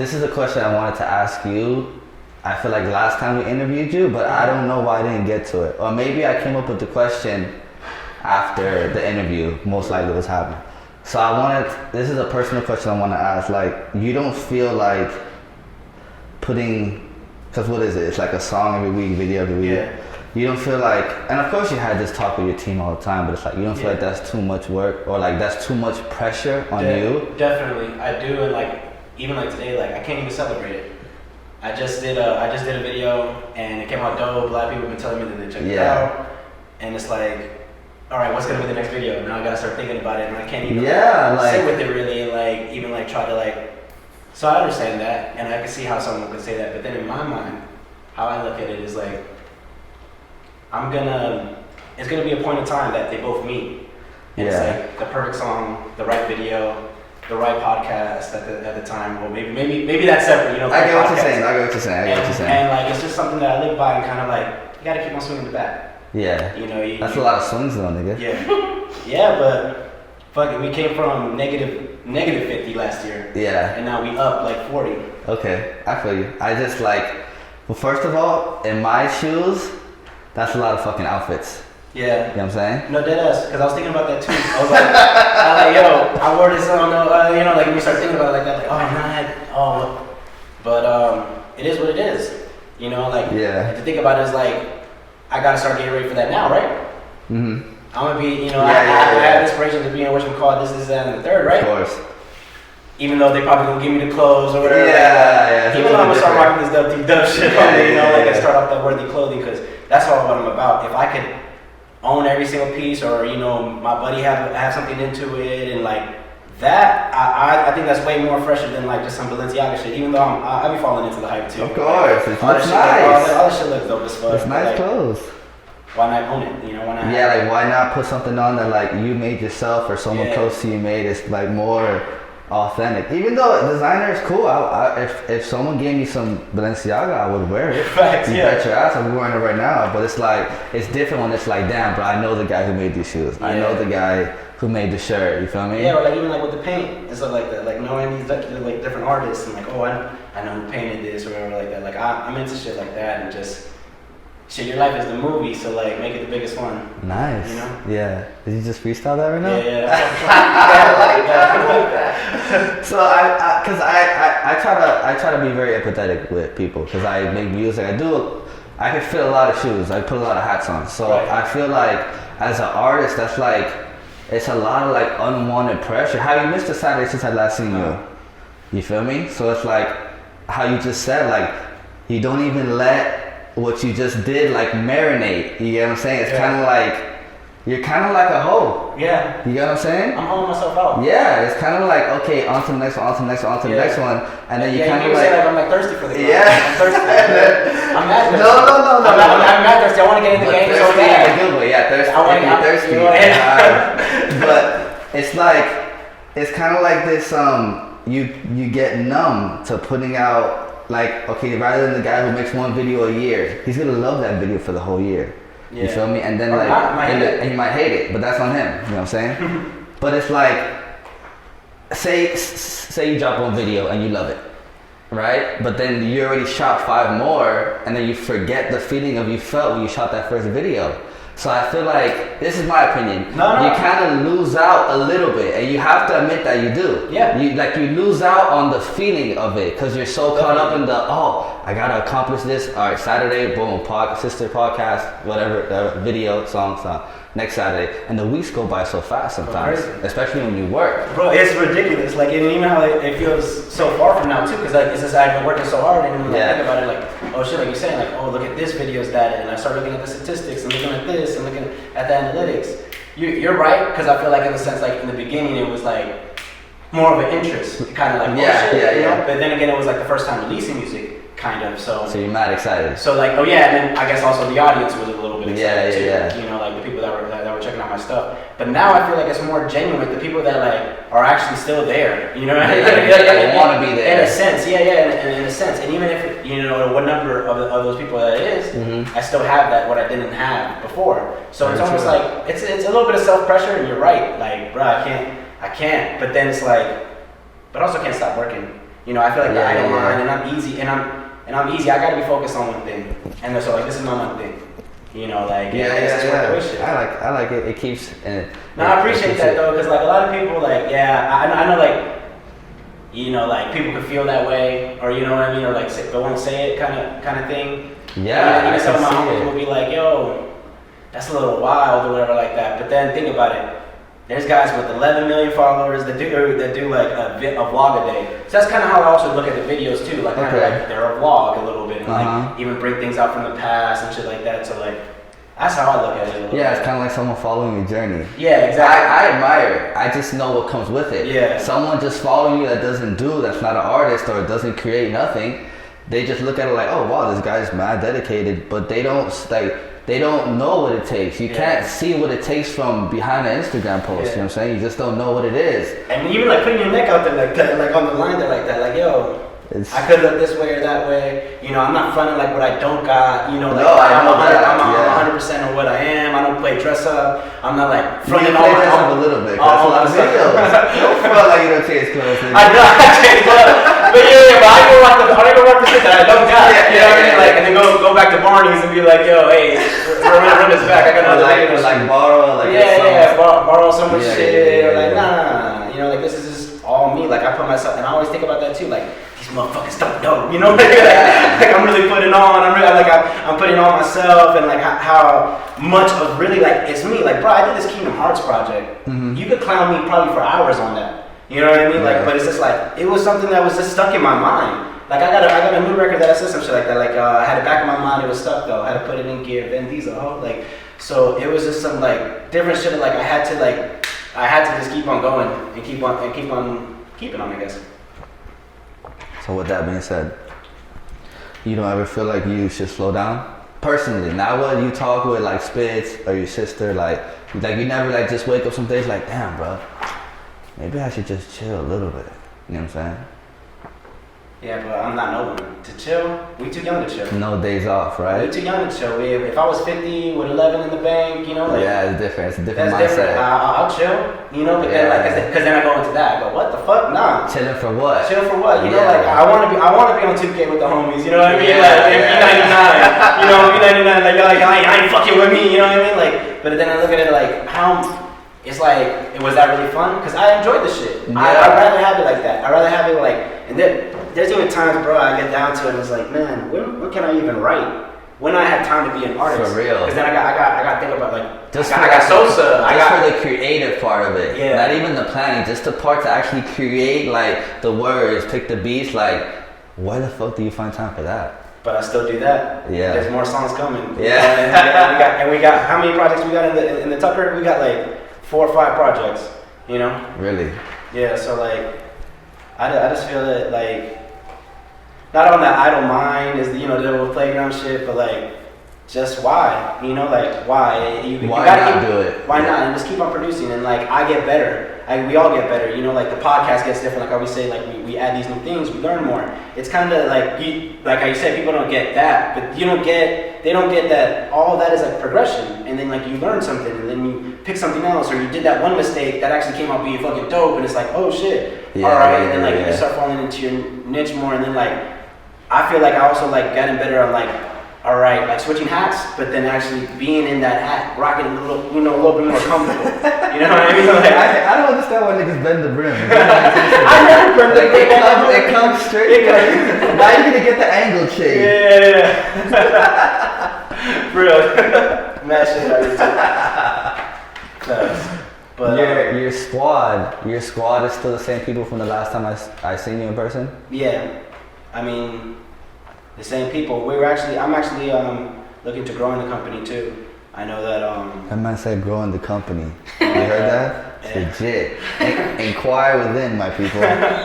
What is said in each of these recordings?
this is a question I wanted to ask you. I feel like last time we interviewed you, but I don't know why I didn't get to it. Or maybe I came up with the question after the interview, most likely was happening. So this is a personal question I want to ask. Like, you don't feel like because what is it? It's like a song every week, video every week. Yeah. You don't feel like, and of course you had this talk with your team all the time, but it's like, you don't feel like that's too much work or like that's too much pressure on you? Definitely, I do, and like, even like today, like I can't even celebrate it. I just did a video and it came out dope. A lot of people have been telling me that they checked it out, and it's like, all right, what's gonna be the next video? Now I gotta start thinking about it, and I can't even sit with it really, and like even like try to like. So I understand that, and I can see how someone could say that, but then in my mind, how I look at it is like, it's gonna be a point in time that they both meet, and it's like the perfect song, the right video, the right podcast at the time. Well, maybe that's separate, you know. I get what you're saying. And like it's just something that I live by, and kind of like you gotta keep on swinging the bat. Yeah. You know, that's a lot of swings though, nigga. Yeah, but fuck it, we came from negative 50 last year. Yeah. And now we up like 40. Okay, I feel you. I just like, well, first of all, in my shoes, that's a lot of fucking outfits. Yeah. You know what I'm saying? No, deadass, because I was thinking about that too. I was like, yo, I wore this on, you know, like when you start thinking about it like that, like, but it is what it is. You know, like, to think about it is like, I gotta start getting ready for that now, right? Mm-hmm. I'm gonna be, you know, I have inspiration to be in this, that, and the third, right? Of course. Even though they probably gonna give me the clothes or whatever. Yeah. Even though I'm gonna start rocking this dub shit on me, you know, like I start off that worthy clothing, because that's all what I'm about. If I could own every single piece, or you know, my buddy have something into it, and like that, I think that's way more fresher than like just some Balenciaga shit. Even though I be falling into the hype too. Of course, it's all nice. All this shit looks dope as fuck. It's nice like, clothes. Why not own it? You know, why not? Yeah, like why not put something on that like you made yourself or someone close to you made? It's like more authentic. Even though designer is cool, if someone gave me some Balenciaga, I would wear it. Facts, you bet your ass, I'm wearing it right now. But it's like, it's different when it's like, damn, bro, I know the guy who made these shoes. I know the guy who made the shirt. You feel me? Yeah, or like even like with the paint and stuff like that. Like knowing these like different artists and like, oh, I know who painted this or whatever like that. Like I'm into shit like that, and just shit. Your life is the movie, so like make it the biggest one. Nice. You know? Yeah. Did you just freestyle that right now? Yeah. So I try to be very empathetic with people because I make music. I can fit a lot of shoes. I put a lot of hats on. So I feel like as an artist, that's like, it's a lot of like unwanted pressure. How you missed a Saturday since I last seen you. You feel me? So it's like how you just said, like you don't even let what you just did like marinate. You get what I'm saying? It's kind of like, you're kind of like a hoe. Yeah. You get what I'm saying? I'm holding myself out. Yeah, it's kind of like, okay, on to the next one, on to the next one, on to the next one. And then you kind of like... I'm like thirsty for the game. Yeah. I'm thirsty. I'm mad thirsty. No. I'm mad thirsty. I want to get in the game so bad. In a good way, yeah, thirsty. I want to get thirsty. But it's like, it's kind of like this, you get numb to putting out, like, okay, rather than the guy who makes one video a year, he's going to love that video for the whole year. You feel me? And then and he might hate it, but that's on him. You know what I'm saying? But it's like, say you drop one video and you love it, right? But then you already shot 5 more, and then you forget the feeling of you felt when you shot that first video. So I feel like, this is my opinion, you kind of lose out a little bit, and you have to admit that you do. Yeah. You lose out on the feeling of it, because you're so caught up in the, I gotta accomplish this, all right, Saturday, boom, sister podcast, whatever, video, song, next Saturday, and the weeks go by so fast sometimes, especially when you work. Bro, it's ridiculous, like, and even how it feels so far from now too, because like, it's just, I've been working so hard, and when I think about it, like, oh shit, like you're saying, like, oh, look at this video's data, and I start looking at the statistics, and looking at this, and looking at the analytics. You're right, because I feel like in the sense, like, in the beginning, it was like, more of an interest, kind of like, you know? But then again, it was like the first time releasing music, kind of, so you're mad excited. So like, and then I guess also the audience was a little bit excited too. Yeah. You know, like the people that were checking out my stuff. But now I feel like it's more genuine. The people that like are actually still there. You know, they want to be there. In a sense, in a sense. And even if you know what number of those people that it is, I still have that what I didn't have before. So it's almost like it's a little bit of self pressure. And you're right, like, bro, I can't. But then it's like, but also can't stop working. You know, I feel like the idle mind, and I'm easy, and I'm easy. I gotta be focused on one thing, and so like this is my one thing. You know, like I like it. It keeps. No, I appreciate that though, because like a lot of people, like I know like, you know, like people could feel that way, or you know what I mean, or like they won't say it, kind of thing. Yeah. Even some of my homies will be like, yo, that's a little wild or whatever like that. But then think about it. There's guys with 11 million followers that do like a vlog a day. So that's kind of how I also look at the videos too. Like, kind of like they're a vlog a little bit, and like even bring things out from the past and shit like that. So like that's how I look at it. Yeah, it's kind of like someone following your journey. Yeah, exactly. I admire it. I just know what comes with it. Yeah. Someone just following you that doesn't that's not an artist or doesn't create nothing. They just look at it like, oh wow, this guy's mad dedicated, but they don't they don't know what it takes. You can't see what it takes from behind an Instagram post. You know what I'm saying? You just don't know what it is. And even like putting your neck out there like that, like on the line there like that, like yo, I could look this way or that way. You know, I'm not fronting like what I don't got. You know, like I'm 100% on what I am. I don't play dress up. I'm not like fronting all dress up a little bit. That's a lot of videos. Don't feel like you don't change clothes. I know I change clothes, but but I don't even rock the shit that I don't got. You know what I mean? Like, and then go back to Barney's and be like, yo, hey, run this back. I got another video. Like borrow, like borrow some shit. Or like nah. You know, like this is just all me. Like I put myself, and I always think about that too. Like these motherfuckers don't know. You know, like I'm really putting on. I'm putting on myself, and like how much of really like it's me. Like bro, I did this Kingdom Hearts project. You could clown me probably for hours on that. You know what I mean? Like, but it's just like it was something that was just stuck in my mind. Like I got a new record that I said some shit like that. Like I had it back in my mind. It was stuck though. I had to put it in gear. Vin Diesel. Like so it was just some like different shit. Like I had to just keep on going and keep on keeping on. I guess. So with that being said, you don't ever feel like you should slow down? Personally, not when you talk with like Spitz or your sister, like you never like just wake up some days like, damn bro, maybe I should just chill a little bit. You know what I'm saying? Yeah, but I'm not no one to chill. We too young to chill. No days off, right? We too young to chill. If I was 50 with 11 in the bank, you know, like yeah, it's different. It's a different that's mindset. Different. I'll chill, you know, but then like, cause then I go into that. I go, what the fuck? Nah. Chilling for what? Chill for what? You know, like I want to be on 2K with the homies. You know what I mean? Like B99. You know, B99. Like you're like, I ain't fucking with me. You know what I mean? Like, but then I look at it like how. It's like, was that really fun? Because I enjoyed the shit. Yeah. I'd rather have it like that. I'd rather have it like, and then there's even times, bro, I get down to it and it's like, man, when can I even write? When I have time to be an artist? For real. Because then I got to think about like, I got Sosa. For the creative part of it. Yeah. Not even the planning, just the part to actually create like the words, pick the beats, like, where the fuck do you find time for that? But I still do that. Yeah. There's more songs coming. Yeah. And we got how many projects we got in the Tucker? We got like 4 or 5 projects, you know? Really? Yeah, so like, I just feel that like, not on that idle mind is the little playground shit, but like, just why? You know, like why? You gotta do it? Why not? And just keep on producing, and like I get better. We all get better. You know, like the podcast gets different. Like I always say, like we add these new things, we learn more. It's kind of like like I said, people don't get that, but they don't get that. All of that is like progression, and then like you learn something, and then you pick something else, or you did that one mistake that actually came out being fucking dope, and it's like, oh shit, all right, and then like you just start falling into your niche more, and then like I feel like I also like getting better on like. All right, like switching hats, but then actually being in that hat, rocking a little bit more comfortable. You know what I mean? Like, I don't understand why niggas bend the brim. I never bend the brim. It comes straight. Now you're gonna get the angle change. Yeah. Bro, mad shit already. But your squad is still the same people from the last time I seen you in person? Yeah, I mean. The same people. I'm actually looking to grow in the company too. I know that that man said grow in the company. You heard that? It's legit. Inquire within, my people. Records.com.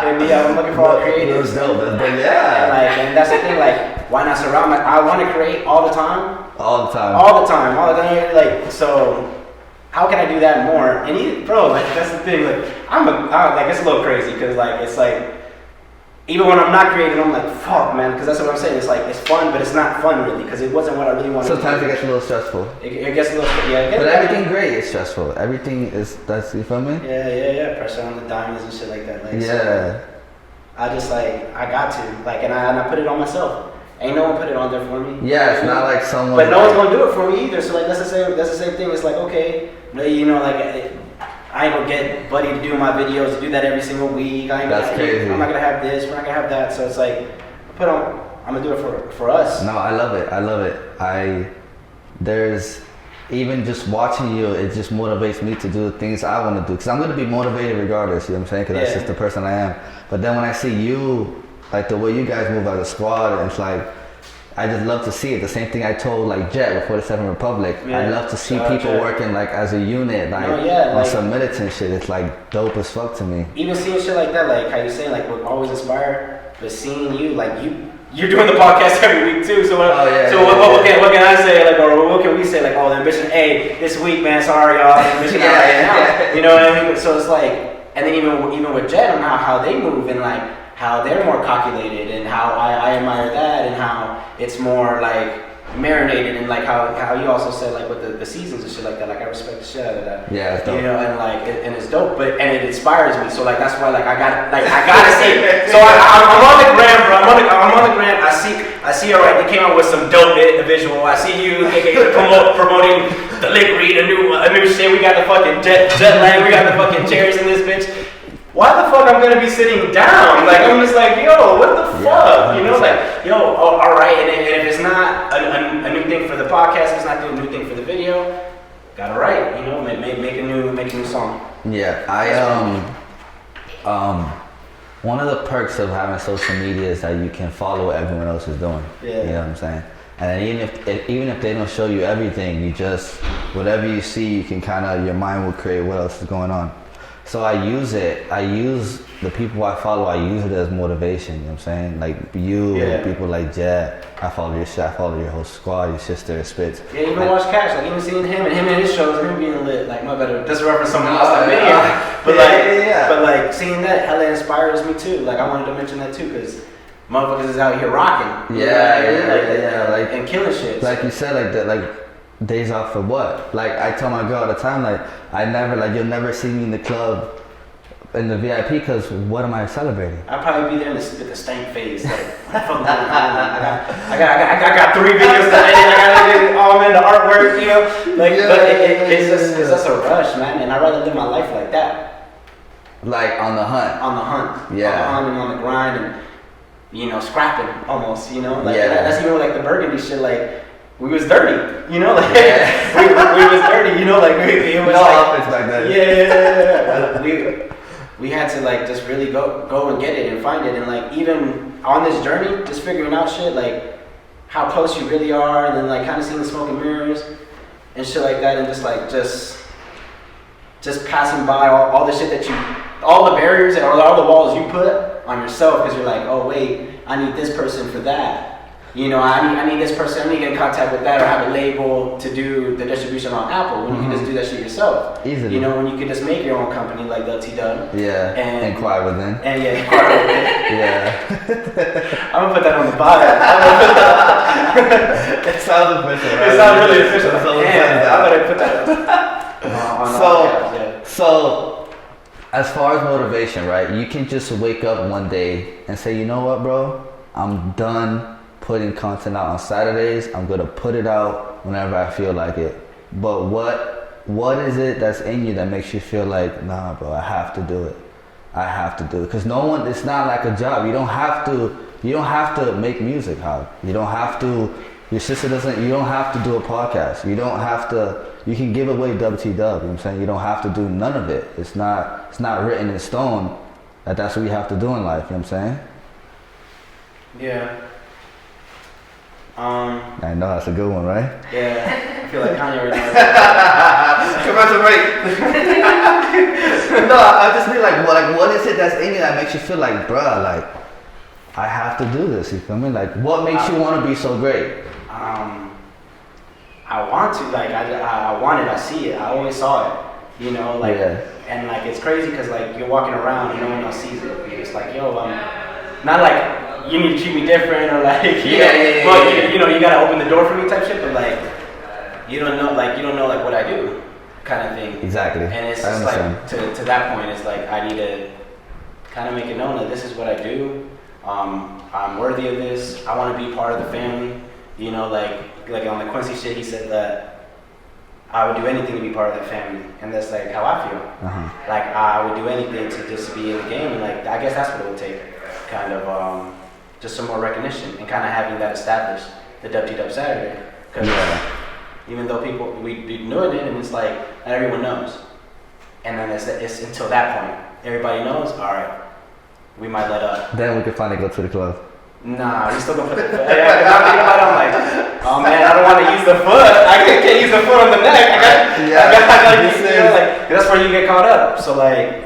And I'm looking for all creatives. Yeah. And that's the thing, like, why not surround I want to create all the time. All the time. Like, so how can I do that more? And bro, like that's the thing. Like like it's a little crazy because like it's like even when I'm not creating, I'm like, fuck, man, because that's what I'm saying. It's like, it's fun, but it's not fun really, because it wasn't what I really wanted. Sometimes it gets a little stressful. It gets a little, yeah. But everything great is stressful. Everything is, that's, you feel me? Yeah. Pressure on the diamonds and shit like that. Like, yeah. So I just like, I got to, like, and I put it on myself. Ain't no one put it on there for me. Yeah, it's not like someone. But no one's gonna do it for me either. So like, that's the same thing. It's like, okay, you know, like. I ain't gonna get Buddy to do my videos, to do that every single week. That's crazy. I'm not gonna have this, we're not gonna have that. So it's like, I'm gonna do it for us. No, I love it. There's, even just watching you, it just motivates me to do the things I want to do. Because I'm gonna be motivated regardless, you know what I'm saying? Because that's just the person I am. But then when I see you, like the way you guys move as a squad, and it's like, I just love to see it. The same thing I told like Jet with 47 Republic. Yeah. I love to see people working like as a unit, like on some militant shit. It's like dope as fuck to me. Even seeing shit like that, like how you saying, like we're always inspired, but seeing you, like you're doing the podcast every week too. So what can I say, like, or what can we say, like, oh, the ambition, hey, this week, man, sorry y'all, the ambition now. You know what I mean? So it's like, and then even with Jet and how they move and like how they're more calculated and how I admire that and how it's more like marinated and like how you also said like with the seasons and shit like that, like I respect the shit out of that. Yeah, it's dope. You know, and like and it's dope, but and it inspires me. So like that's why like I gotta see it. So I'm on the gram, bro. I'm on the gram. I see alright, they came out with some dope visual. I see you promoting the Lick Read, a new shit. We got the fucking jet lag, we got the fucking chairs in this bitch. Why the fuck I'm gonna be sitting down? Like I'm just like, yo, what the fuck? You know, like, yo, all right. And if it's not a new thing for the podcast, it's not a new thing for the video. Gotta write, you know, make a new song. Yeah, one of the perks of having social media is that you can follow what everyone else is doing. Yeah. You know what I'm saying? And even if they don't show you everything, you just whatever you see, you can kind of your mind will create what else is going on. So I use the people I follow, I use it as motivation, you know what I'm saying? Like you, people like Jet, I follow your shit, I follow your whole squad, your sister, Spitz. Yeah, even watch Cash, like even seeing him and his shows, him being lit, like my better, just reference someone else like me. But like seeing that hella inspires me too. Like I wanted to mention that too, cause motherfuckers is out here rocking. Yeah, like and killing shit. Like you said, like that, like days off for what? Like I tell my girl all the time, like you'll never see me in the club in the VIP because what am I celebrating? I'll probably be there with the stank face. Like, I got 3 videos to edit. I gotta get all in the artwork, you know. Like, but it's just a rush, man. And I'd rather live my life like that. Like on the hunt. On the hunt. Yeah. On the hunt and on the grind and you know scrapping almost. You know, like that's even like the Burgundy shit. Like. We was dirty, you know, like we was dirty, you know, like it was outfits back then. Yeah. We had to like just really go and get it and find it, and like even on this journey, just figuring out shit like how close you really are, and then like kind of seeing the smoke and mirrors and shit like that, and just passing by all the shit that all the barriers and all the walls you put on yourself because you're like, oh wait, I need this person for that. You know, I need this person, I need to get in contact with that or have a label to do the distribution on Apple when you can just do that shit yourself. Easily. You know, when you can just make your own company like the T-Dub. Yeah, and Inquire Within. And Inquire Within. Yeah. I'm going to put that on the bio. It sounds official, right? It sounds really official. I'm going to put that on So, as far as motivation, right, you can just wake up one day and say, you know what, bro, I'm done putting content out on Saturdays. I'm gonna put it out whenever I feel like it. But what is it that's in you that makes you feel like, nah, bro, I have to do it. I have to do it. Because it's not like a job. You don't have to make music, Howard. You don't have to, your sister doesn't, you don't have to do a podcast. You don't have to, you can give away WTW, you know what I'm saying? You don't have to do none of it. It's not written in stone that that's what you have to do in life, you know what I'm saying? Yeah. I know that's a good one, right? Yeah, I feel like Kanye right now. Commercial break. No, I'll just be like, what is it that's in you that makes you feel like, bruh, like, I have to do this, you feel me? Like, what makes you want to be so great? I want to, like, I want it, I see it, I always saw it, you know, like, and like, it's crazy because, like, you're walking around and no one else sees it. It's like, yo, not like you need to treat me different or like you know you gotta open the door for me type shit, but like you don't know like what I do kind of thing. Exactly. And it's just like to that point, it's like I need to kind of make it known that this is what I do. I'm worthy of this. I want to be part of the family. You know, like on the Quincy shit, he said that I would do anything to be part of that family, and that's like how I feel. Like I would do anything to just be in the game, and like I guess that's what it would take, kind of just some more recognition and kind of having that established, the WTW Saturday. Because even though we knew it, and it's like not everyone knows, and then it's until that point everybody knows. All right, we might let up. Then we could finally go to the club. Nah, he's still gonna put it. I'm thinking about it, I'm like, oh man, I don't want to use the foot. I can't use the foot on the neck. Like, that's where you get caught up. So like,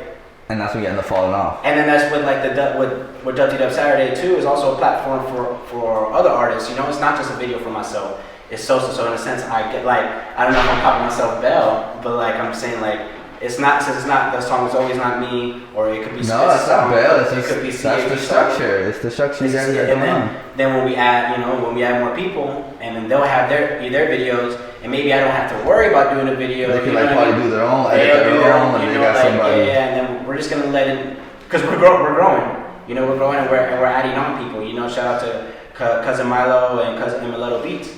and that's when you end up falling off. And then that's what like with WTW Saturday too is also a platform for other artists. You know, it's not just a video for myself. It's social. So in a sense, I get like, I don't know if I'm calling myself Bell, but like I'm saying like. It's not the song is always not me, or it could be. No, it's not Bell. It could be that's the structure. It's the structure you guys got going on. Then when we add more people, and then they'll have their videos, and maybe I don't have to worry about doing a video. They can like probably do their own, edit their own, and they got somebody. Yeah, and then we're just gonna let it, because we're growing. You know, we're growing, and we're adding on people. You know, shout out to cousin Milo and cousin Mileto Beats.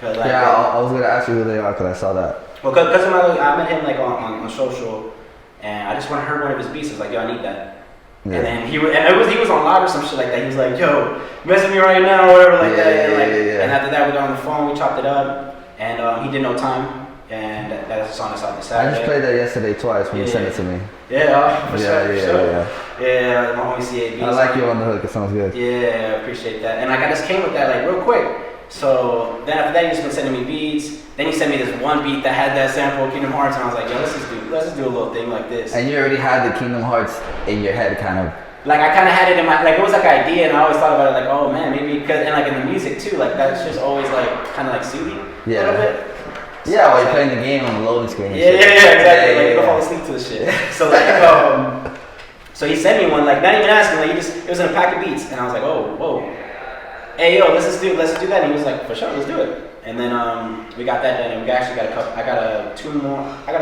Like, I was gonna ask you who they are because I saw that. Well, cousin Milo, I met him like on social, and I just heard one of his beats. I was like, yo, I need that. Yeah. And then he was on live or some shit like that. He was like, yo, messing me right now or whatever like that. And after that, we got on the phone, we chopped it up, and he did No Time, and that's a song that's out this Saturday. I just played that yesterday twice when you sent it to me. Yeah, for sure. Yeah, my homie CAB. I like you on the hook. It sounds good. Yeah, I appreciate that. And like I just came with that like real quick. So then after that, he just been sending me beats. Then he sent me this one beat that had that sample of Kingdom Hearts, and I was like, yo, let's just do a little thing like this. And you already had the Kingdom Hearts in your head, kind of. Like I kind of had it in my, like it was like an idea, and I always thought about it like, oh man, maybe because, and like in the music too, like that's just always like kind of like soothing a little bit. So yeah, while you're playing the game on the loading screen. Yeah, exactly. Like you'll fall asleep to the shit. So like, so he sent me one, like not even asking, like it was in a pack of beats, and I was like, oh, whoa. Hey yo, let's do that. And he was like, for sure, let's do it. And then we got that done, and we actually got a couple. I got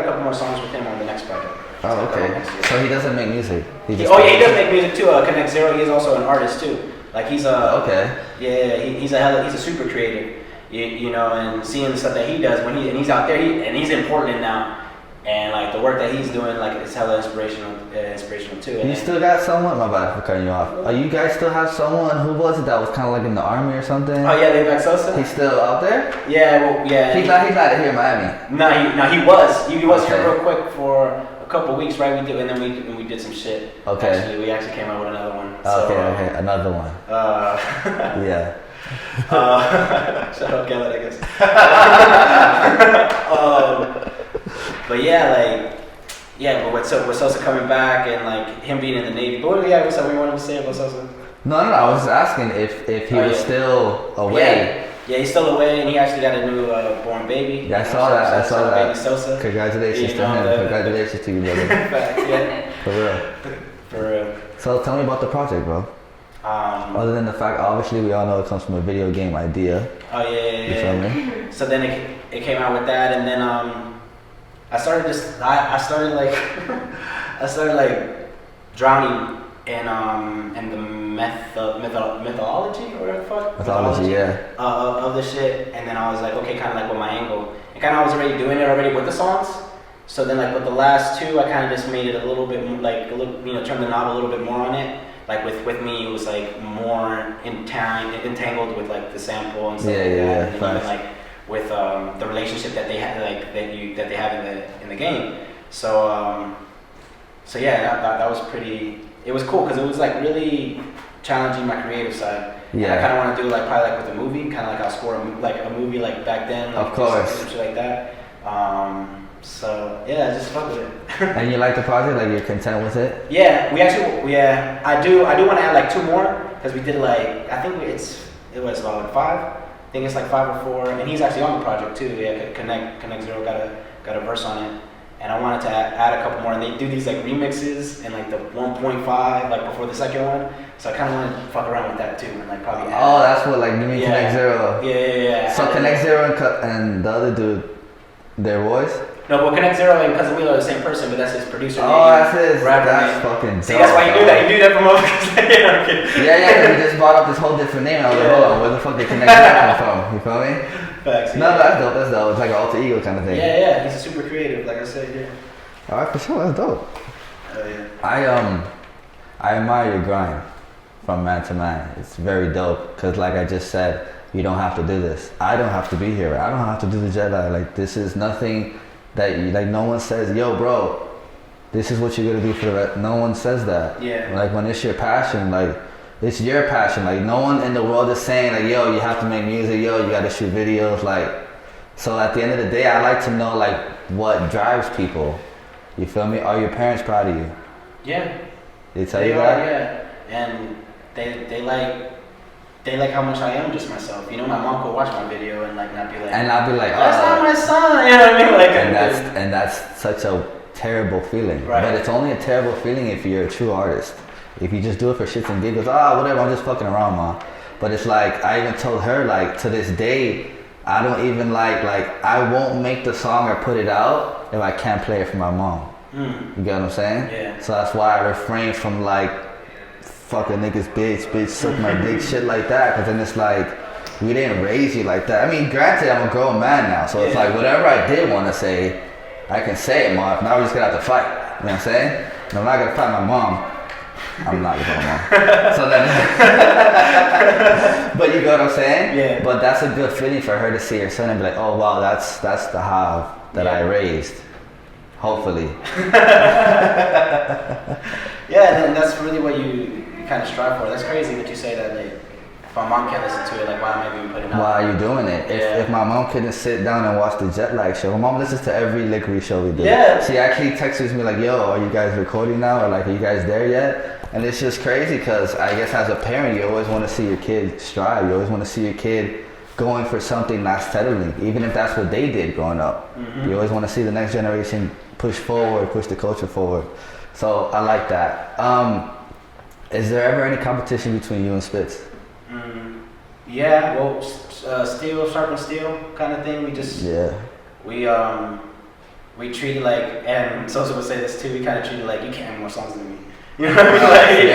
a couple more songs with him on the next project. Oh, okay. So he doesn't make music. He does make music too. Connect Zero. He is also an artist too. Like he's he's a super creative. You know, and seeing the stuff that he does when he's out there, he's in Portland now. And like the work that he's doing, like it's hella inspirational too. And you still got someone? My bad for cutting you off. You guys still have someone? Who was it that was kind of like in the army or something? Oh yeah, Levac Sosa. He's still out there? Yeah, well, yeah. He's not here in Miami. No, he was. He was here real quick for a couple weeks, right? We did, and then we did some shit. Okay. We actually came out with another one. Okay, another one. Yeah. Shout out Gallet, I guess. But but with Sosa coming back and like him being in the Navy. But what's up? We wanted to say about Sosa? No. I was just asking if he was still away. Yeah, he's still away, and he actually got a new born baby. Yeah, I saw that. Baby Sosa. Congratulations to him. Congratulations to you, brother. Facts, yeah. For real. So tell me about the project, bro. Other than the fact, obviously, we all know it comes from a video game idea. Oh yeah. You feel me? So then it came out with that, and then I started drowning in the mythology or whatever the fuck. Mythology, yeah. Of the shit, and then I was like, okay, kind of like with my angle, and kind of I was already doing it already with the songs. So then like with the last two, I kind of just made it a little bit like turn the knob a little bit more on it. Like with me, it was like more entangled with like the sample and stuff like that, and even like with the relationship that they have, like that they have in the game. So that was pretty. It was cool because it was like really challenging my creative side. Yeah. And I kind of want to do like probably like with a movie, kind of like I'll score a movie like back then. Like, of course. Shit like that. So yeah, just fuck with it. And you like the project? Like you're content with it? Yeah, I do want to add like two more because we did like I think it was about like 5. I think it's like 5 or 4, and he's actually on the project too. Yeah, Connect Zero got a verse on it, and I wanted to add a couple more. And they do these like remixes and like the 1.5 like before the second one. So I kind of want to fuck around with that too, and like probably. Oh, that's what like you mean Connect Zero. Yeah. So Connect Zero and the other dude, their voice. No, but Connect Zero and Cousin Wheeler are the same person, but that's his producer. Oh, that's his. Rapper That's name. fucking dope. See, that's why you knew that. You knew that from over. Yeah, he just brought up this whole different name. And I was like, hold on, where the fuck did Connect Zero come from? You feel me? Facts. No, that's dope. That's dope. It's like an alter ego kind of thing. Yeah. He's a super creative, like I said. Yeah. All right, for sure. That's dope. Hell yeah. I admire your grind from man to man. It's very dope because, like I just said, you don't have to do this. I don't have to be here. I don't have to do the jet lag. Like this is nothing that you, like no one says, yo, bro, this is what you're gonna do for the rest. No one says that. Yeah. Like when it's your passion, like it's your passion. Like no one in the world is saying like, yo, you have to make music. Yo, you gotta shoot videos. Like, so at the end of the day, I like to know like what drives people. You feel me? Are your parents proud of you? Yeah. They tell you that? Yeah. And they like how much I am just myself. You know, my mom could watch my video and like not be like, that's not my son. You know what I mean? Like, and that's such a terrible feeling. Right. But it's only a terrible feeling if you're a true artist. If you just do it for shits and giggles, whatever, I'm just fucking around, ma. But it's like I even told her like to this day, I don't even like I won't make the song or put it out if I can't play it for my mom. You get what I'm saying? Yeah. So that's why I refrain from like fucking niggas bitch suck my dick shit like that, because then it's like we didn't raise you like that. I mean, granted, I'm a grown man now, so it's like whatever I did want to say, I can say it, mom. If not, we're just gonna have to fight. You know what I'm saying? And I'm not gonna fight my mom. I'm not gonna fight my mom. So then, but you get what I'm saying? Yeah. But that's a good feeling for her to see her son and be like, oh wow, that's the Hav that I raised. Hopefully. Yeah, and that's really what you kind of strive for. That's crazy that you say that. Like, if my mom can't listen to it, like, why am I even putting it out? Why are you doing it? Yeah. If my mom couldn't sit down and watch the jet lag show, my mom listens to every Liquor show we do. Yeah. She actually texts me like, yo, are you guys recording now? Or like, are you guys there yet? And it's just crazy because I guess as a parent, you always want to see your kid strive. You always want to see your kid going for something not settling, even if that's what they did growing up. You always want to see the next generation push forward, push the culture forward. So I like that. Is there ever any competition between you and Spitz? Yeah, well, steel, sharpen steel kind of thing. We just, we treat it like, and Sosa would say this too, we kind of treat it like, you can't have more songs than me. You know what I mean?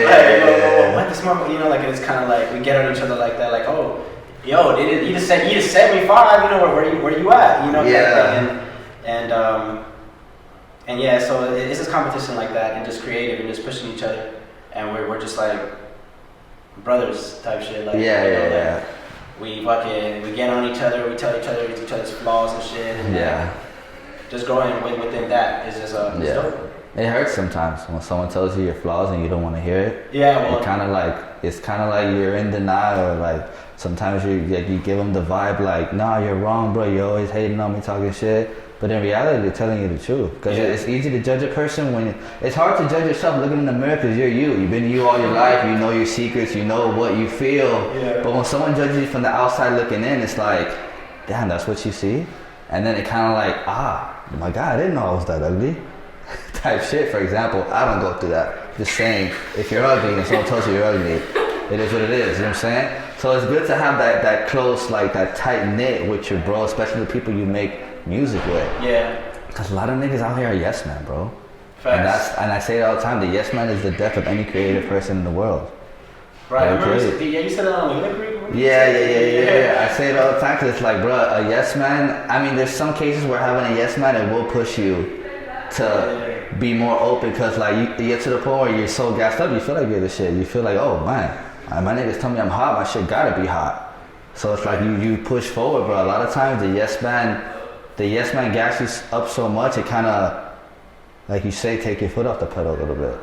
Like, what the smart, you know, like it's kind of like, we get on each other like that, like, oh, yo, you just sent me 5, you know, where you at, you know? And yeah, so it's this competition like that, and just creative, and just pushing each other, and we're just like brothers type shit, like like, we get on each other, we tell each other's flaws and shit, and just growing within that is just it's dope. It hurts sometimes when someone tells you your flaws and you don't want to hear it. Yeah, well, it's kind of like you're in denial, or like sometimes you give them the vibe like, nah, you're wrong, bro. You're always hating on me, talking shit. But in reality, they're telling you the truth. Because it's easy to judge a person when it's hard to judge yourself looking in the mirror because you're you. You've been you all your life. You know your secrets. You know what you feel. Yeah. But when someone judges you from the outside looking in, it's like, damn, that's what you see. And then it kind of like, my God, I didn't know I was that ugly. Type shit. For example, I don't go through that. Just saying, if you're ugly and someone tells you you're ugly, it is what it is. You know what I'm saying? So it's good to have that close, like that tight knit with your bro, especially the people you make music with. Yeah. Because a lot of niggas out here are yes man, bro. Facts. And I say it all the time, the yes man is the death of any creative person in the world. Right, you said that on the Liquor? Yeah. I say it all the time because it's like, bro, a yes man, I mean, there's some cases where having a yes man, it will push you to be more open because like you get to the point where you're so gassed up, you feel like you're the shit. You feel like, oh man, my niggas tell me I'm hot, my shit gotta be hot. So it's like you push forward, bro. A lot of times the yes man gasses you up so much, it kind of, like you say, take your foot off the pedal a little bit.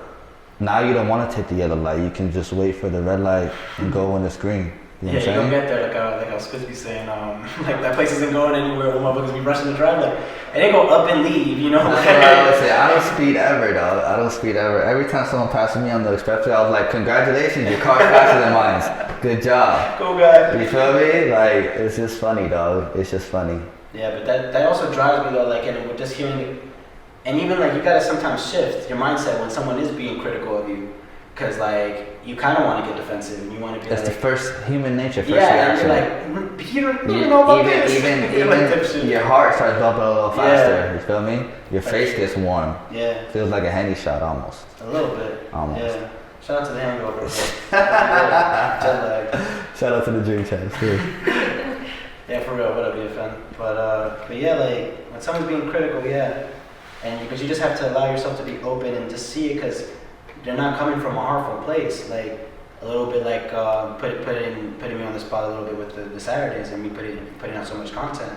Now you don't want to take the yellow light. You can just wait for the red light and go when it's green. You know what I'm saying? You're gonna get there, like how Spitz be saying, like that place isn't going anywhere. The motherfuckers be rushing to drive, like, and they go up and leave, you know? That's what I would say. I don't speed ever, dog. I don't speed ever. Every time someone passes me on the expressway, I was like, congratulations, your car's faster than mine. Good job. Cool guy. You feel me? Like, it's just funny, dog. It's just funny. Yeah, but that also drives me though, like, and just hearing And even like you gotta sometimes shift your mindset when someone is being critical of you, because like you kind of want to get defensive and you want to be. That's like, the first human nature. First reaction. And you're like, you don't know about this. Even your heart starts bumping a little faster. You feel me? Your face gets warm. Yeah. Feels like a handy shot almost. A little bit. Almost. Yeah. Shout out to the hangover. Jet lag. Shout out to the drink champs too. Yeah, for real. What up, BFN? But yeah, like when someone's being critical, yeah, and because you just have to allow yourself to be open and just see it, because they're not coming from a harmful place. Like a little bit like putting me on the spot a little bit with the Saturdays and me putting out so much content.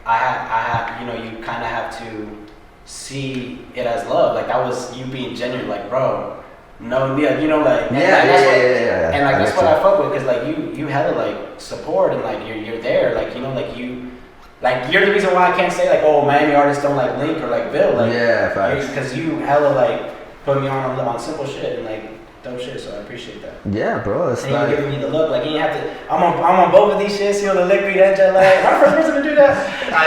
I have you kind of have to see it as love. Like that was you being genuine. Like bro. No, yeah, like yeah. And like that's what I fuck with, because like you hella like support and like you're there, like like you're the reason why I can't say like, oh, Miami artists don't like Link or like Bill, like because you hella like put me on simple shit and like dope shit, so I appreciate that. Yeah, bro, it's and like you giving me the look, like you ain't have to. I'm on both of these shits, the liquid and jet lag. I'm the first person to do that.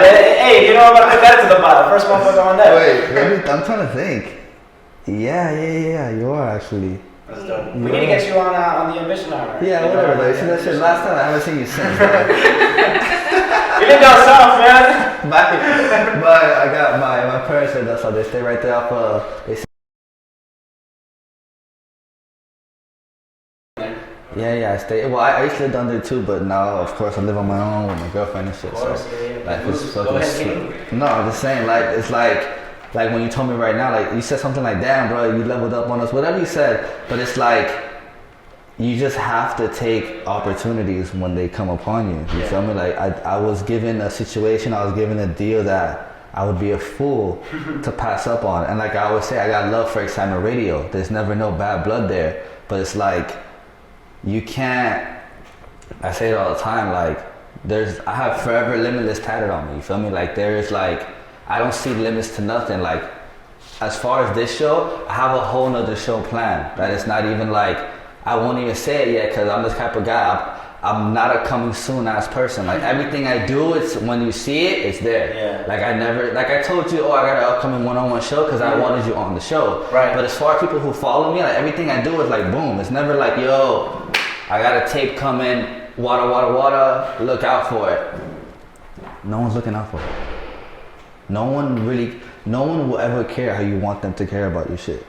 Hey, I'm gonna put that to the bottom. First motherfucker on that. Wait, I'm trying to think. Yeah, you are actually. That's dope. We need to get you on the Ambition Hour. Yeah, whatever. Like, see that shit last time. I haven't seen you since. You live down south, man. But I got my parents said that, so they stay right there off. Yeah, I stay. Well, I used to live down there too, but now, of course, I live on my own with my girlfriend and shit. Of course, so yeah. life is fucking sweet. No, I'm just saying, like, it's like when you told me right now, like you said something like, damn bro, you leveled up on us, whatever you said, but it's like you just have to take opportunities when they come upon you. You feel me? Like I was given a situation, I was given a deal that I would be a fool to pass up on. And like I always say, I got love for Excitement Radio. There's never no bad blood there. But it's like you can't, I say it all the time, like I have Forever Limitless tatted on me, you feel me? Like there's like, I don't see limits to nothing. Like, as far as this show, I have a whole nother show planned. That it's not even like, I won't even say it yet because I'm this type of guy. I'm not a coming soon ass person. Like, everything I do, it's when you see it, it's there. Yeah. Like, I told you, I got an upcoming one-on-one show because I wanted you on the show. Right. But as far as people who follow me, like, everything I do is like, boom. It's never like, yo, I got a tape coming, wada, look out for it. No one's looking out for it. No one will ever care how you want them to care about your shit.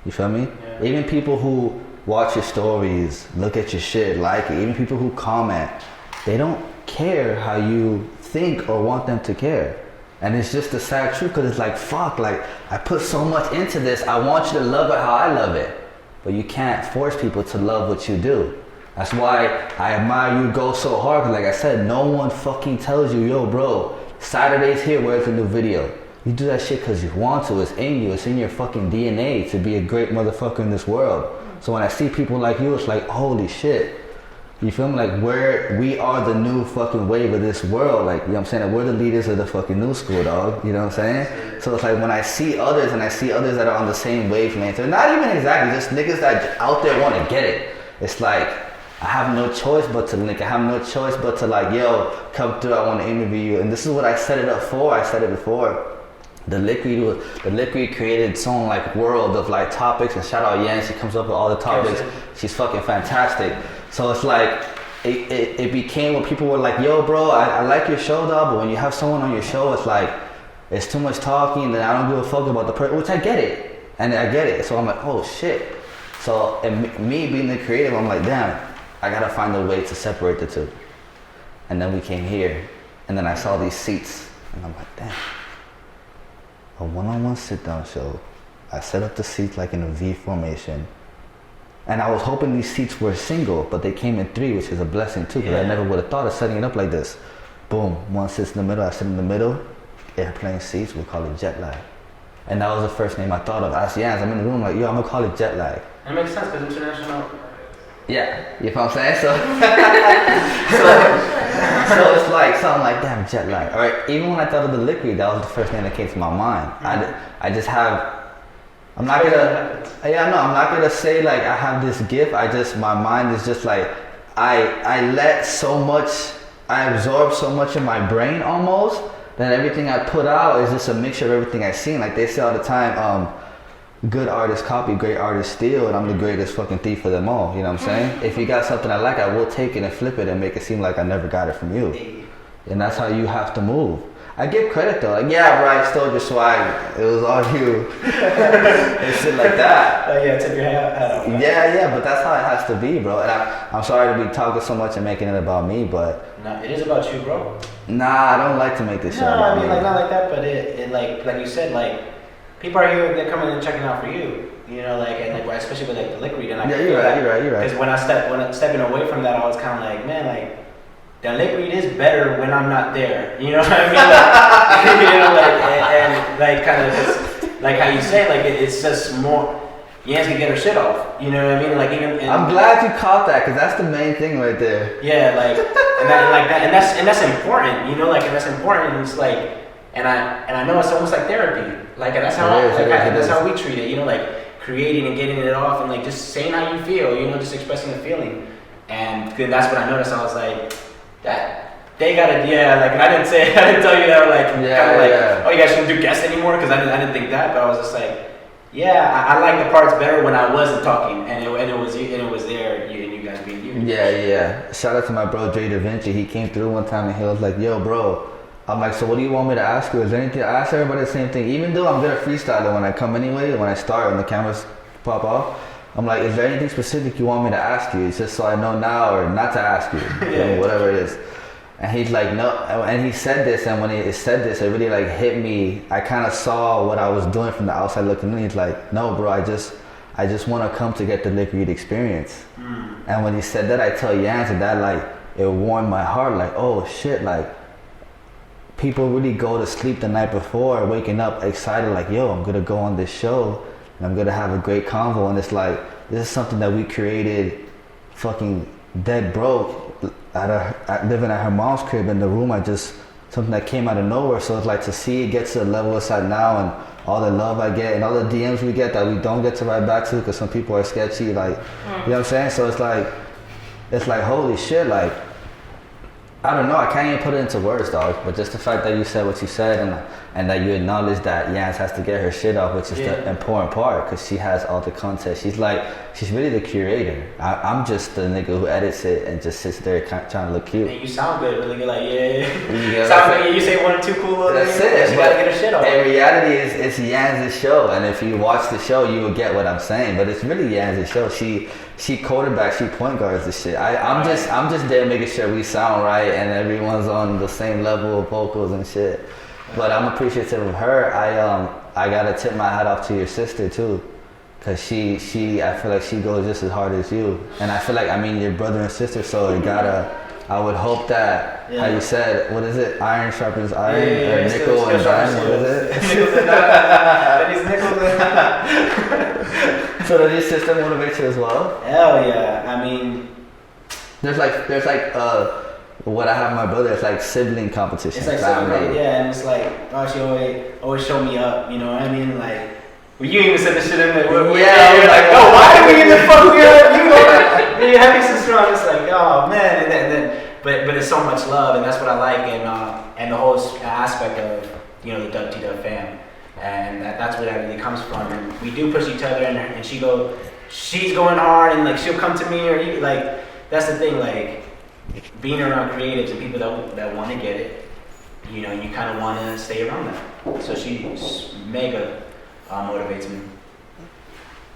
You feel me? Yeah. Even people who watch your stories, look at your shit, like it, even people who comment, they don't care how you think or want them to care. And it's just the sad truth, because it's like, fuck, like I put so much into this, I want you to love it how I love it. But you can't force people to love what you do. That's why I admire you go so hard, because like I said, no one fucking tells you, yo bro, Saturday's here, where's the new video? You do that shit because you want to, it's in you, it's in your fucking DNA to be a great motherfucker in this world. So when I see people like you, it's like, holy shit. You feel me? Like we are the new fucking wave of this world. Like, you know what I'm saying? Like, we're the leaders of the fucking new school, dog. You know what I'm saying? So it's like when I see others and I see others that are on the same wavelength, they're not even exactly, just niggas that out there want to get it. It's like, I have no choice but to link. I have no choice but to like, yo, come through, I want to interview you. And this is what I set it up for. I said it before. The Liquid created its own like world of like topics, and shout out Yanz, she comes up with all the topics. She's fucking fantastic. So it's like, it became when people were like, yo bro, I like your show dog, but when you have someone on your show, it's like, it's too much talking, and I don't give a fuck about the person, which I get it. And I get it. So I'm like, oh shit. So, and me being the creative, I'm like, damn, I gotta find a way to separate the two. And then we came here, and then I saw these seats, and I'm like, damn. A one-on-one sit-down show. I set up the seats like in a V formation. And I was hoping these seats were single, but they came in 3, which is a blessing too, because I never would have thought of setting it up like this. Boom, one sits in the middle, I sit in the middle. Airplane seats, we call it jet lag. And that was the first name I thought of. I asked Yanz, I'm in the room like, yo, I'm gonna call it jet lag. It makes sense because international. Yeah, you know what I'm saying? So it's like something like, damn, jet lag. All right, even when I thought of the Liquid, that was the first name that came to my mind. I just have, I'm not gonna say like I have this gift. My mind is just like, I absorb so much in my brain almost then everything I put out is just a mixture of everything I've seen. Like they say all the time, good artists copy, great artists steal, and I'm the greatest fucking thief of them all. You know what I'm saying? If you got something I like, I will take it and flip it and make it seem like I never got it from you. And that's how you have to move. I give credit though. Like, yeah, bro, I stole your swag. It was all you. And shit like that. Oh yeah, tip your hat off. Yeah, but that's how it has to be, bro. And I'm sorry to be talking so much and making it about me, but no, it is about you, bro. Nah, I don't like to make this shit about me. Like not like that, but it like you said, like people are here, they're coming and checking out for you. You know, like and like especially with like the lick read. And yeah, you're right. Because when I'm stepping away from that, I was kind of like, man, like. The lick read is better when I'm not there. You know what I mean? Like, you know, like and like kind of just like how you say, like it's just more. Yanz can get her shit off. You know what I mean? Like even. I'm glad you caught that because that's the main thing right there. Yeah, like and that's important. You know, like and that's important. And it's like, and I know it's almost like therapy. Like and that's how that's how we treat it. You know, like creating and getting it off and like just saying how you feel. You know, just expressing the feeling. And then that's what I noticed. I was like. That they got it, like and I didn't tell you that, like oh, you guys shouldn't do guests anymore because I didn't think that, but I was just like, I like the parts better when I wasn't talking and it was there, and you guys being you. Yeah. Shout out to my bro Jay Da Vinci. He came through one time and he was like, yo, bro. I'm like, so what do you want me to ask you? Is there anything? I ask everybody the same thing, even though I'm good at freestyling when I come anyway. When I start, when the cameras pop off. I'm like, is there anything specific you want me to ask you? It's just so I know now or not to ask you, whatever it is. And he's like, no. And he said this, and when he said this, it really like hit me. I kind of saw what I was doing from the outside looking in. He's like, no, bro, I just want to come to get the lick read experience. And when he said that, I tell Yanz that like, it warmed my heart. Like, oh shit, like, people really go to sleep the night before, waking up excited, like, yo, I'm going to go on this show. I'm gonna have a great convo, and it's like this is something that we created, fucking dead broke, living at her mom's crib in the room. Something that came out of nowhere. So it's like to see it get to the level it's at now, and all the love I get, and all the DMs we get that we don't get to write back to because some people are sketchy, like you know what I'm saying. So it's like holy shit, like I don't know, I can't even put it into words, dog. But just the fact that you said what you said, and that you acknowledge that Yanz has to get her shit off, which is the important part, because she has all the content. She's really the curator. I'm just the nigga who edits it and just sits there trying to look cute. And you sound good, really good, like sounds like you say one or two cool little things. That's it. She gotta get her shit off. In reality, it's Yanz's show, and if you watch the show, you will get what I'm saying. But it's really Yanz's show. She quarterbacks, she point guards the shit. I'm just there making sure we sound right and everyone's on the same level of vocals and shit. But I'm appreciative of her. I gotta tip my hat off to your sister too, cause I feel like she goes just as hard as you, and I feel like your brother and sister. So I would hope that how you said, what is it? Iron sharpens iron, or nickel and dime. What is it? Nickels and dime. Nickels and So does your sister motivate you as well? Hell yeah! There's like what I have with my brother, it's like sibling competition. It's like sibling, and it's like, oh, she always show me up, you know what I mean? Like, well, you even said the shit in there. You're like, oh, why did we even fuck with you? You're having sister on. It's like, oh man, and then but it's so much love, and that's what I like, and the whole aspect of the Dub T Dub fam, and that's where that really comes from. And we do push each other, and she's going hard, and like she'll come to me, or like that's the thing, like. Being around creatives and people that want to get it, you kind of want to stay around that. So she mega motivates me.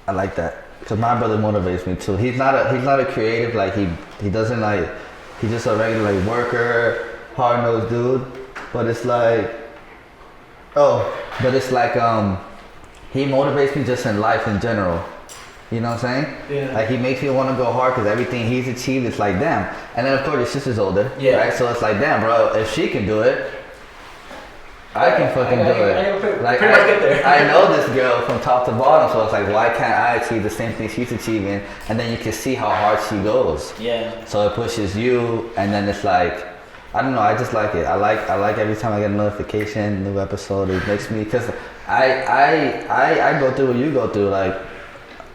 I like that because my brother motivates me too. He's not a creative, like he doesn't like, he's just a regular like worker, hard nosed dude. But it's like, he motivates me just in life in general. You know what I'm saying? Yeah. Like he makes me want to go hard because everything he's achieved, it's like damn. And then of course your sister's older, right? So it's like damn, bro. If she can do it, I can fucking do it. Like pretty much get there. I know this girl from top to bottom, so it's like why can't I achieve the same thing she's achieving? And then you can see how hard she goes. Yeah. So it pushes you, and then it's like I don't know. I just like it. I like every time I get a notification, new episode. It makes me because I go through what you go through, like.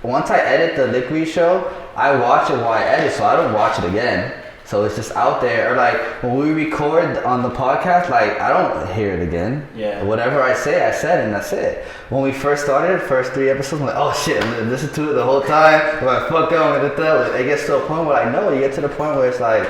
Once I edit the Lick Read show, I watch it while I edit, so I don't watch it again. So it's just out there. Or like when we record on the podcast, like I don't hear it again. Yeah. Whatever I say, I said, and that's it. When we first started, first 3 episodes, I'm like, oh shit, I'm gonna listen to it the whole time. I'm like, fuck it, I'm gonna do it. It gets to a point where I know, you get to the point where it's like,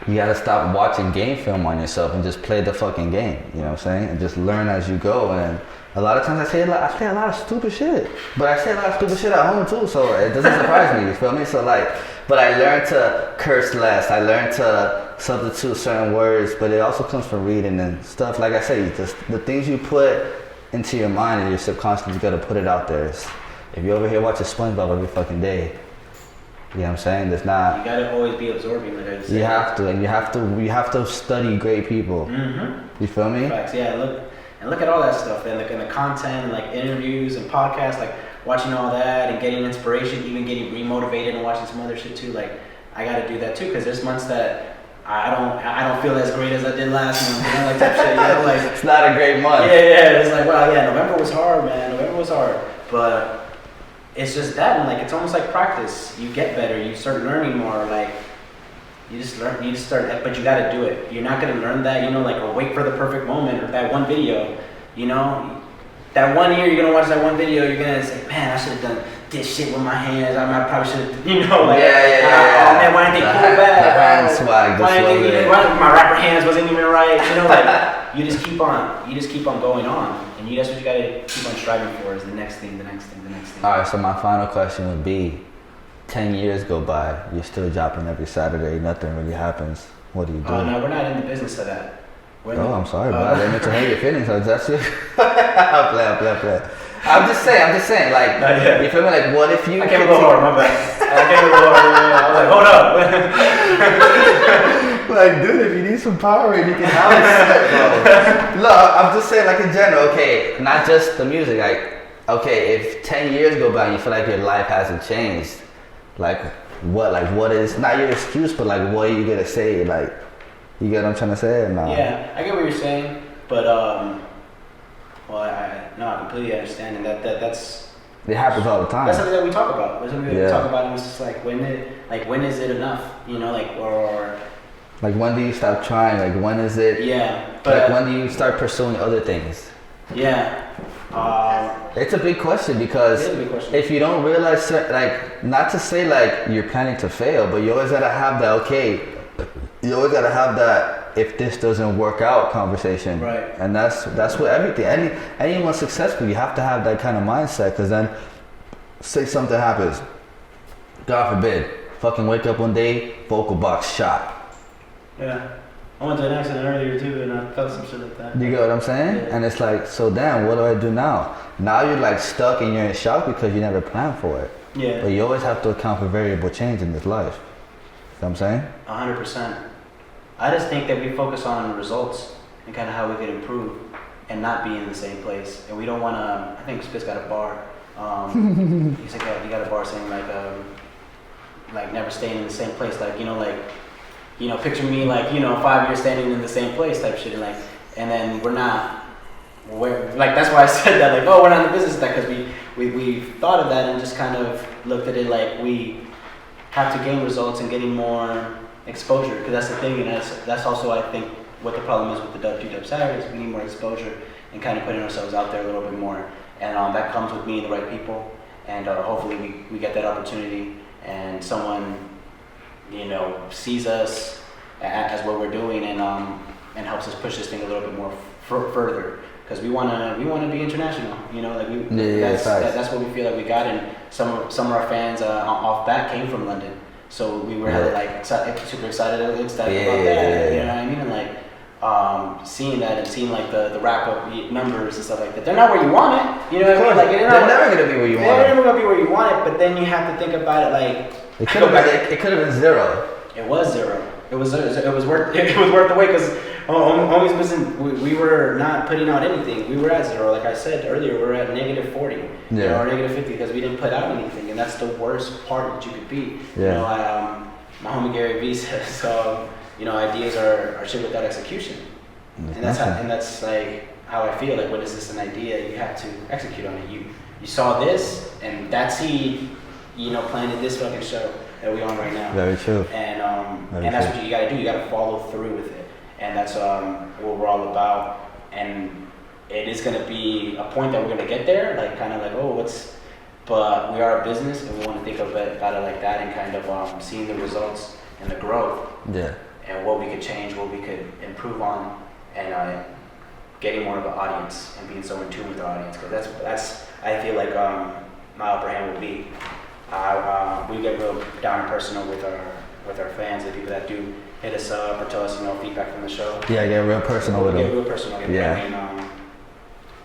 you gotta stop watching game film on yourself and just play the fucking game. You know what I'm saying? And just learn as you go. And a lot of times I say a lot of stupid shit, but I say a lot of stupid shit at home too, so it doesn't surprise me, you feel me? So like, but I learned to curse less, I learned to substitute certain words, but it also comes from reading and stuff. Like I said, just the things you put into your mind and your subconscious, you gotta put it out there. If you're over here watching SpongeBob every fucking day, you know what I'm saying? There's not. You gotta always be absorbing, like I said. You have to, and you have to study great people. Mm-hmm. You feel me? Facts, yeah. Look at all that stuff, and like in the content, and like interviews and podcasts, like watching all that and getting inspiration, even getting remotivated and watching some other shit too. Like I gotta do that too, because there's months that I don't feel as great as I did last month. You know, like that shit. You know, like it's not a great month. Yeah. It's like, wow, yeah. November was hard, man. November was hard, but it's just that, and like it's almost like practice. You get better. You start learning more. Like you just start, but you gotta do it. You're not gonna learn that, you know, like, or wait for the perfect moment or that one video, you know. That 1 year you're gonna watch that one video, you're gonna say, man, I should have done this shit with my hands. I probably should have, you know, like, oh man, why didn't they pull back? The hand swag, why my rapper hands wasn't even right, you know, like, you just keep on going on, and that's what you gotta keep on striving for, is the next thing. All right, so my final question would be, 10 years go by, you're still dropping every Saturday, nothing really happens. What do you do? Oh, no, we're not in the business of that. I'm sorry, bro. I didn't mean to hurt your feelings. That's it. I'll play. I'm just saying, like, you feel me? Like, what if you... I came a little hard, my bad. I was like, hold up. Like, dude, if you need some power, you can have it, bro. Look, I'm just saying, like, in general, okay, not just the music, like, okay, if 10 years go by and you feel like your life hasn't changed, like what is, not your excuse, but like what are you gonna say? Like, you get what I'm trying to say? Or no? Yeah, I get what you're saying, but I completely understand, and that's it happens all the time. That's something that we talk about. That's something that we talk about, and it's just like when is it enough? You know, like, or like, when do you stop trying? Like, when is it? Yeah, but like, when do you start pursuing other things? Yeah. It's a big question, because if you don't realize, like, not to say like you're planning to fail, but you always gotta have that, okay, you always gotta have that if this doesn't work out conversation. Right. And that's what everything, anyone successful, you have to have that kind of mindset, because then say something happens, God forbid, fucking wake up one day, vocal box shot. Yeah. I went to an accident earlier too, and I felt some shit like that. You get what I'm saying? Yeah. And it's like, so damn, what do I do now? Now you're like stuck and you're in shock because you never planned for it. Yeah. But you always have to account for variable change in this life. You know what I'm saying? 100%. I just think that we focus on results and kind of how we could improve and not be in the same place. And we don't want to, I think Spitz got a bar. He got a bar saying like never staying in the same place. Like, you know, picture me like, 5 years standing in the same place type shit, and then we're not, that's why I said that, like, oh, we're not in the business of that, because we thought of that and just kind of looked at it like we have to gain results and getting more exposure, because that's the thing, and that's also, I think, what the problem is with the Dub2Dub Saturdays. We need more exposure and kind of putting ourselves out there a little bit more, and that comes with meeting the right people, and hopefully we get that opportunity, and someone sees us as what we're doing, and helps us push this thing a little bit more further, because we want to be international. That's what we feel like we got, and some of our fans off bat came from London, so we were super excited about that. You know what I mean? And seeing that and seeing like the wrap up numbers and stuff like that, they're not where you want it. You know what I mean? Like, they're never gonna be where you want it. They're never gonna be where you want it, but then you have to think about it like. It could have been zero. It was zero. It was worth the wait, because we were not putting out anything. We were at zero, like I said earlier. We were at -40, or -50, because we didn't put out anything, and that's the worst part that you could be. Yeah. My homie Gary Vee says, ideas are shit without execution, and that's like how I feel. Like, when is this an idea? You have to execute on it. You saw this, and that seed, planted this fucking show. that we're on right now. Very true. And that's what you gotta do. You gotta follow through with it, and that's what we're all about. And it is gonna be a point that we're gonna get there, like kind of like but we are a business, and we want to think about it like that, and kind of seeing the results and the growth. Yeah. And what we could change, what we could improve on, and getting more of an audience and being so in tune with the audience, because that's I feel like my upper hand will be. We get real down and personal with our fans, the people that do hit us up or tell us feedback from the show. Yeah, get real personal with them. Get real personal. Yeah. I mean,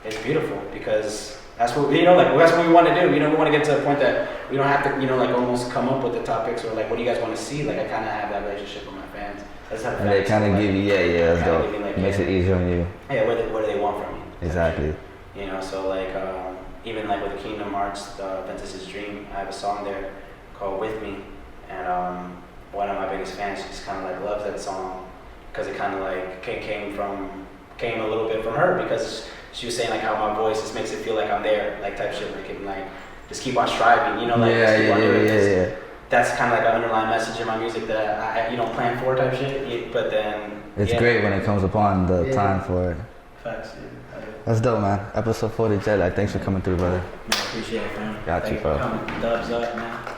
it's beautiful because that's what that's what we want to do. We want to get to a point that we don't have to almost come up with the topics or what do you guys want to see. Like I kind of have that relationship with my fans. And they kind of give you, that's dope. Makes it easier on you. Yeah, what do they want from me? Exactly. So even with Kingdom Hearts, Ventus's Dream, I have a song there called With Me, and one of my biggest fans just kind of loves that song because it kind of came a little bit from her, because she was saying how my voice just makes it feel like I'm there, type shit, just keep on striving, just keep on doing this. Yeah. That's kind of an underlying message in my music that I plan for type shit, but then it's great when it comes upon the time for it. Facts, dude. That's dope, man. Episode 40, Jet. Thanks for coming through, brother. Man, I appreciate it, man. Got you, bro. Dubs up, man.